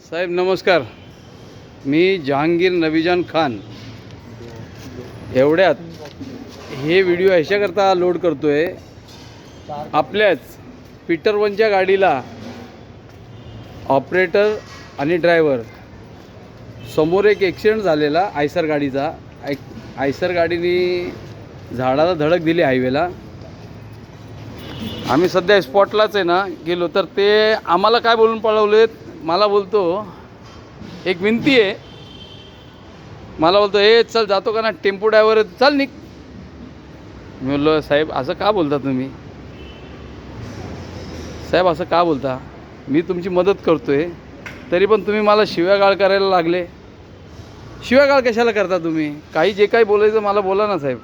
साहेब नमस्कार. मी जहांगीर नबीजान खान एवढ्यात हे व्हिडिओ ह्याच्याकरता लोड करतो आहे. आपल्याच पीटर वनच्या गाडीला ऑपरेटर आणि ड्रायव्हर समोर एक ॲक्सिडेंट झालेला आयसर गाडीचा. आयसर गाडीने झाडाला धडक दिली हायवेला. आम्ही सध्या स्पॉटलाच आहे ना गेलो तर ते आम्हाला काय बोलून पळवलेत. मला बोलतो एक विनंती आहे. मला बोलतो हे चल जातो का ना टेम्पो ड्रायव्हर चल निघ. मी बोललो साहेब असं का बोलता तुम्ही. साहेब असं का बोलता. मी तुमची मदत करतो आहे तरी पण तुम्ही मला शिव्यागाळ करायला लागले. शिव्यागाळ कशाला करता तुम्ही. काही जे काही बोलायचं मला बोला ना साहेब.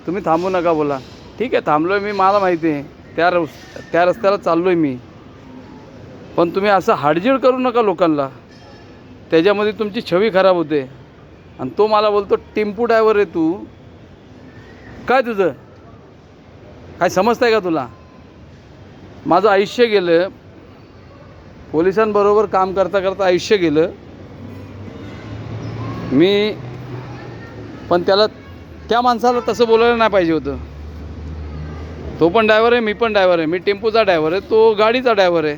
तुम्ही थांबू नका बोला. ठीक आहे थांबलो आहे मी. मला माहिती आहे त्या रस्त्याला चाललो आहे मी. पण तुम्ही असं हाडजीड करू नका लोकांना. त्याच्यामध्ये तुमची छवी खराब होते. आणि तो मला बोलतो टेम्पो ड्रायव्हर आहे तू. काय तुझं काय समजतं आहे का तुला. माझं आयुष्य गेलं पोलिसांबरोबर काम करता करता आयुष्य गेलं मी. पण त्या माणसाला तसं बोलायला नाही पाहिजे होतं. तो पण ड्रायव्हर आहे मी पण ड्रायव्हर आहे. मी टेम्पोचा ड्रायव्हर आहे तो गाडीचा ड्रायव्हर आहे.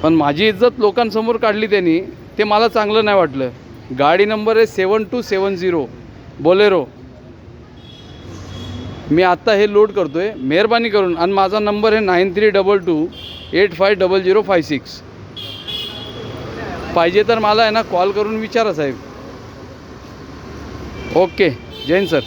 पण माझी इज्जत लोकांसमोर काढली त्यांनी ते मला चांगलं नाही वाटलं. गाडी नंबर आहे 7270 बोलेरो. मी आत्ता हे लोड करतो आहे मेहरबानी करून. आणि माझा नंबर आहे 9322850056. पाहिजे तर मला आहे ना कॉल करून विचारा साहेब. ओके जय हिंद सर.